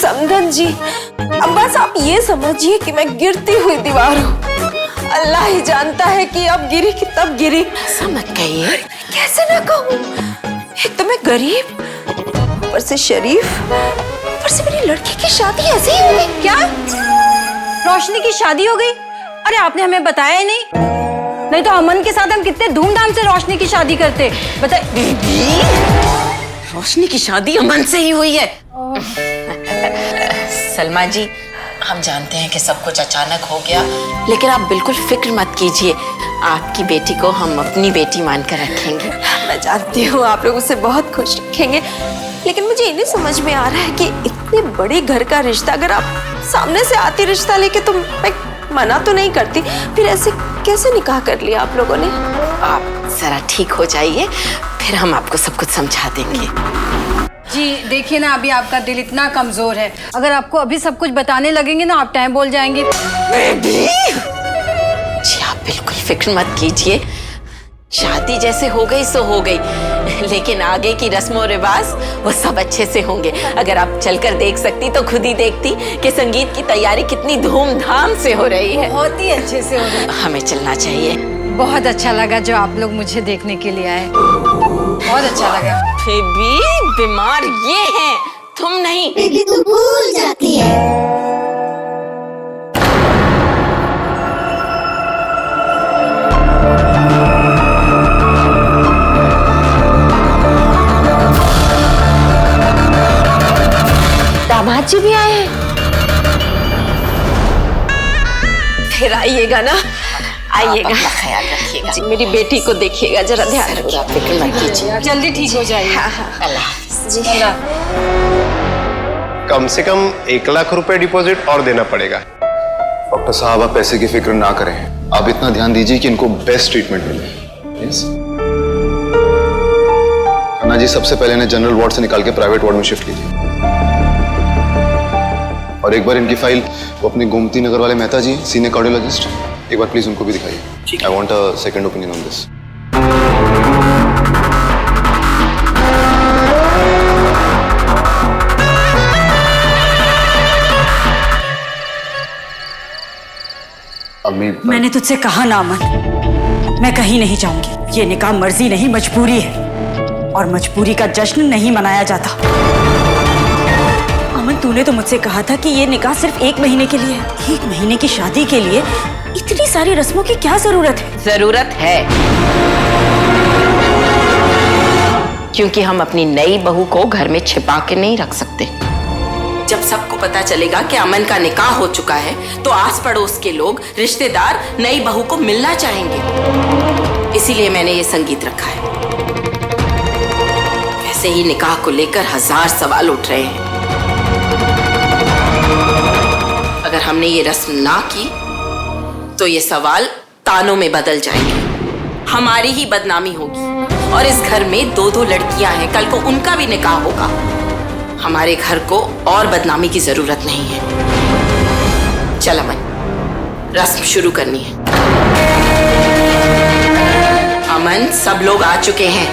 समधन जी, अब बस आप ये समझिए कि मैं गिरती हुई दीवार हूँ। अल्लाह ही जानता है कि अब गिरी कि तब गिरी। ऐसा मत कहिए। कैसे ना कहूँ, एक तो मैं गरीब, ऊपर से शरीफ, ऊपर से मेरी लड़की की शादी ऐसे ही हो गई। क्या रोशनी की शादी हो गई? अरे आपने हमें बताया ही नहीं तो अमन के साथ हम कितने धूमधाम से रोशनी की शादी करते। बताइए। रोशनी की शादी अमन से ही हुई है। सलमा जी, हम जानते हैं कि सब कुछ अचानक हो गया, लेकिन आप बिल्कुल फिक्र मत कीजिए। आपकी बेटी को हम अपनी बेटी मानकर रखेंगे। मैं जानती हूँ आप लोग उसे बहुत खुश रखेंगे, लेकिन मुझे ये नहीं समझ में आ रहा है कि इतने बड़े घर का रिश्ता, अगर आप सामने से आती रिश्ता लेके तो मैं मना तो नहीं करती, फिर ऐसे कैसे निकाह कर लिया आप लोगों ने? आप जरा ठीक हो जाइए, फिर हम आपको सब कुछ समझा देंगे। जी देखिए ना, अभी आपका दिल इतना कमजोर है, अगर आपको अभी सब कुछ बताने लगेंगे ना आप टाइम बोल जाएंगे। जी आप बिल्कुल फिक्र मत कीजिए, शादी जैसे हो गई सो हो गई, लेकिन आगे की रस्मों रिवाज वो सब अच्छे से होंगे। अगर आप चलकर देख सकती तो खुद ही देखती कि संगीत की तैयारी कितनी धूमधाम से हो रही है। बहुत ही अच्छे से हो रही है। हमें चलना चाहिए। बहुत अच्छा लगा जो आप लोग मुझे देखने के लिए आए, बहुत अच्छा लगा। बेबी बीमार ये हैं, तुम नहीं। बेबी तू भूल जाती है। दामाद जी भी आए हैं? फिर आइएगा ना, आइएगा। अपना ख्याल रखिएगा। जी, मेरी बेटी को देखिएगा जरा ध्यान रखिए। फिक्र मत कीजिए, जल्दी ठीक हो जाइए। अल्लाह जी। कम से कम 1 लाख रुपए डिपॉजिट और देना पड़ेगा। डॉक्टर साहब आप पैसे की फिक्र ना करें, आप इतना ध्यान दीजिए कि इनको बेस्ट ट्रीटमेंट मिले। यस खन्ना जी, सबसे पहले इन्हें जनरल वार्ड से निकाल के प्राइवेट वार्ड में शिफ्ट कीजिए, और एक बार इनकी फाइल वो अपने गोमती नगर वाले मेहता जी सीनियर कार्डियोलॉजिस्ट, एक बार प्लीज उनको भी दिखाइए। I want a second opinion on this. मैंने तुझसे कहा ना अमन, मैं कहीं नहीं जाऊंगी। ये निकाह मर्जी नहीं मजबूरी है, और मजबूरी का जश्न नहीं मनाया जाता। अमन तूने तो मुझसे कहा था कि ये निकाह सिर्फ 1 महीने के लिए है। 1 महीने की शादी के लिए इतनी सारी रस्मों की क्या जरूरत है? जरूरत है, क्योंकि हम अपनी नई बहू को घर में छिपा के नहीं रख सकते। जब सबको पता चलेगा कि अमन का निकाह हो चुका है, तो आस पड़ोस के लोग, रिश्तेदार नई बहू को मिलना चाहेंगे। इसीलिए मैंने ये संगीत रखा है। वैसे ही निकाह को लेकर 1000 सवाल उठ रहे हैं। अगर हमने ये रस्म ना की तो ये सवाल तानों में बदल जाएंगे, हमारी ही बदनामी होगी। और इस घर में 2-2 लड़कियां हैं, कल को Uनका भी निकाह होगा। हमारे घर को और बदनामी की जरूरत नहीं है। चल अमन, रस्म शुरू करनी है। अमन, सब लोग आ चुके हैं।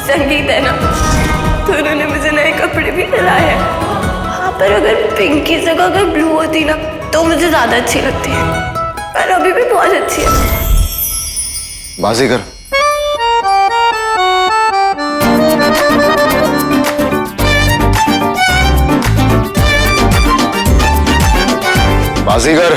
संगीत है ना, तो उन्होंने मुझे नए कपड़े भी दिलाए हैं। हाँ, पर अगर पिंक की जगह अगर ब्लू होती ना तो मुझे ज्यादा अच्छी लगती है, पर अभी भी बहुत अच्छी है। बाजीगर, बाजीगर।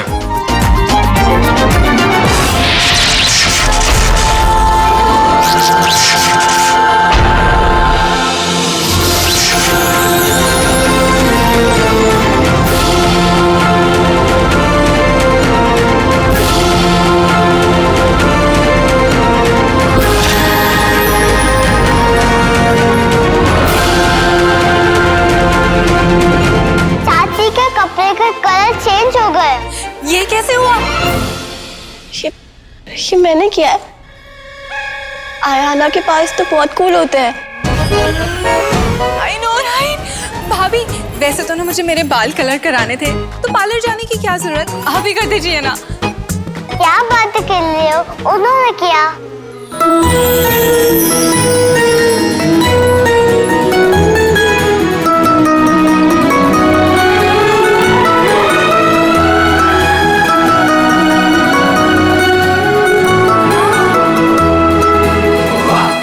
ये कैसे हुआ? ये मैंने किया है। आयाना के पास तो बहुत कूल होते हैं। I know right. भाभी वैसे तो ना मुझे मेरे बाल कलर कराने थे, तो पार्लर जाने की क्या जरूरत, आप ही कर दीजिए ना। क्या बात कर रहे हो? उन्होंने किया।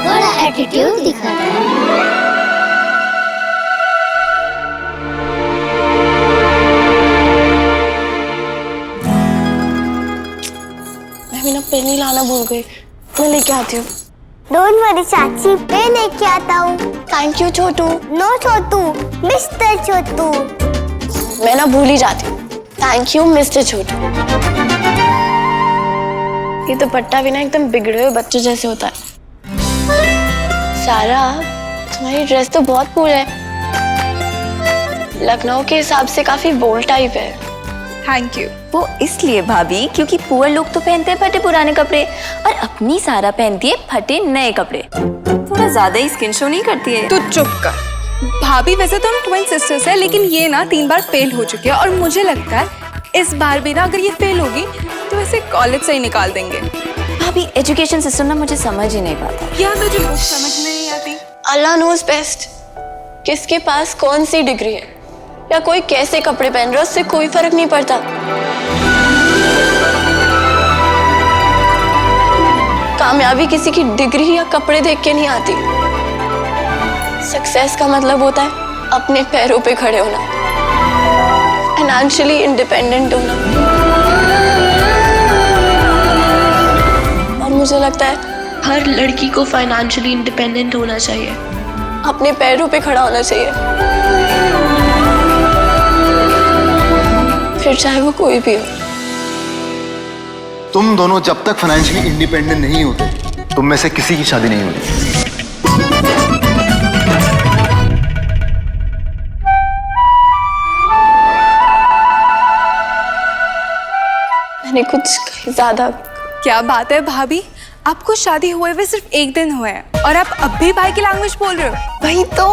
थोड़ा एटीट्यूड दिखा रहा है। मैं भी ना पेन ही लाना भूल गई, मैं लेके आती हूँ। डोंट वरी चाची, मैं लेके आता हूँ। Thank you Chhotu. No Chhotu, mister Chhotu. मैं ना भूल ही जाती हूँ। Thank you mister Chhotu. ये दुपट्टा भी ना एकदम बिगड़े हुए बच्चों जैसे होता है। सारा, तुम्हारी ड्रेस तो बहुत कूल है। लखनऊ के हिसाब से काफी बोल्ड टाइप है। Thank you. वो इसलिए भाभी क्योंकि पुअर लोग तो पहनते हैं फटे पुराने कपड़े और अपनी सारा पहनती है फटे नए कपड़े। थोड़ा ज्यादा ही स्किन शो नहीं करती है? तू चुप कर। भाभी वैसे तो हम ट्विन सिस्टर्स हैं, लेकिन ये ना 3 बार फेल हो चुकी है और मुझे लगता है इस बार भी ना अगर ये फेल होगी तो वैसे कॉलेज से ही निकाल देंगे। भाभी एजुकेशन सिस्टम ना मुझे समझ ही नहीं पाता। या तो जो बुक समझ में नहीं आती। अल्लाह नोज बेस्ट किसके पास कौन सी डिग्री है या कोई कैसे कपड़े पहन रहा है, उससे कोई फर्क नहीं पड़ता। कामयाबी किसी की डिग्री या कपड़े देख के नहीं आती। सक्सेस का मतलब होता है अपने पैरों पे खड़े होना, फाइनेंशियली इंडिपेंडेंट होना। और मुझे लगता है हर लड़की को फाइनेंशियली इंडिपेंडेंट होना चाहिए, अपने पैरों पे खड़ा होना चाहिए, फिर चाहे वो कोई भी हो। तुम दोनों जब तक फाइनेंशियली इंडिपेंडेंट नहीं होते, तुम में से किसी की शादी नहीं होगी। मैंने कुछ ज्यादा। क्या बात है भाभी, आपको शादी हुए हुए सिर्फ 1 दिन हुआ है और आप अब भी भाई की लैंग्वेज बोल रहे हो? वही तो,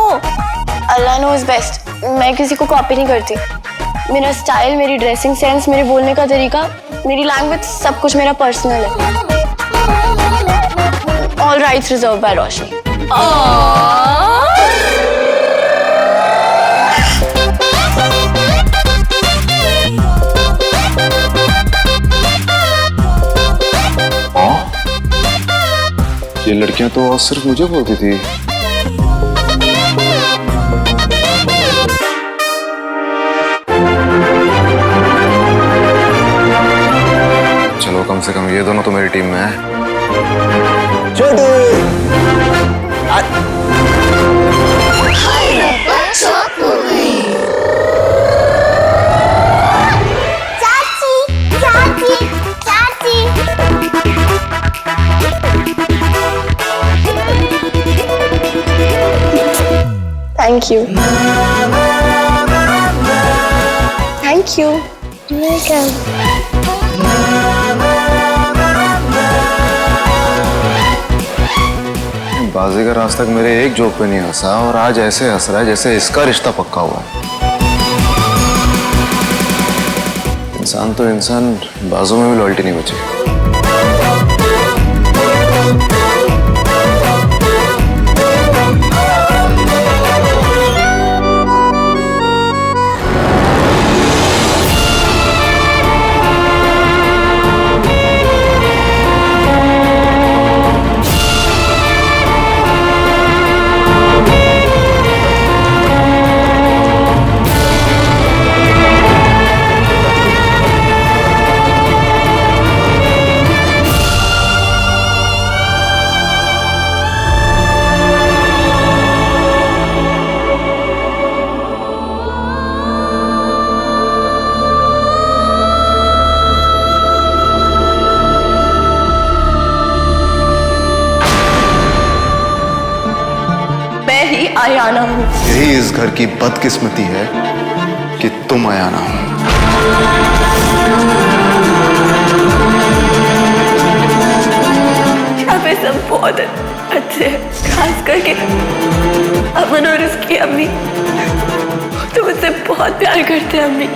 अल्लाह नोज बेस्ट। मैं किसी को कॉपी नहीं करती। मेरा स्टाइल, मेरी ड्रेसिंग सेंस, मेरे बोलने का तरीका, मेरी लैंग्वेज, सब कुछ मेरा पर्सनल है। ऑल राइट्स रिजर्व बाय रोशनी। ये लड़कियां तो सिर्फ मुझे बोलती थी। चलो कम से कम ये दोनों तो मेरी टीम में है। छोटू चाची, चाची, चाची। Thank you. Thank you. Baazigar आज तक मेरे एक जोक पे नहीं हंसा और आज ऐसे हंस रहा है जैसे इसका रिश्ता पक्का हुआ है। इंसान तो इंसान, बाजू में भी लॉयल्टी नहीं बची। आयाना हूँ। यही इस घर की बदकिस्मती है कि तुम आयाना हो। अम्मी, तो मुझसे बहुत प्यार करते हैं अम्मी।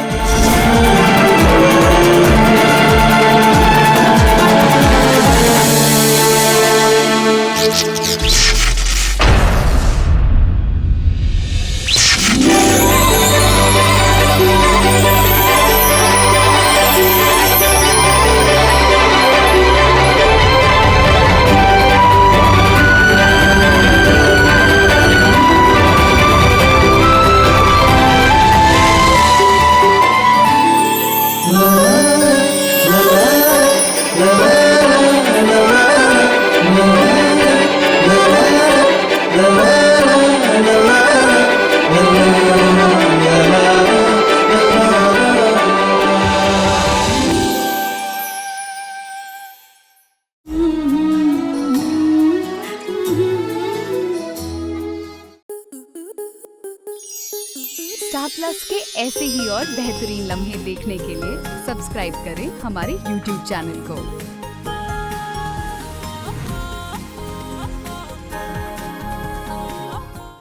स्टार प्लस के ऐसे ही और बेहतरीन लम्हे देखने के लिए सब्सक्राइब करें हमारे YouTube चैनल को।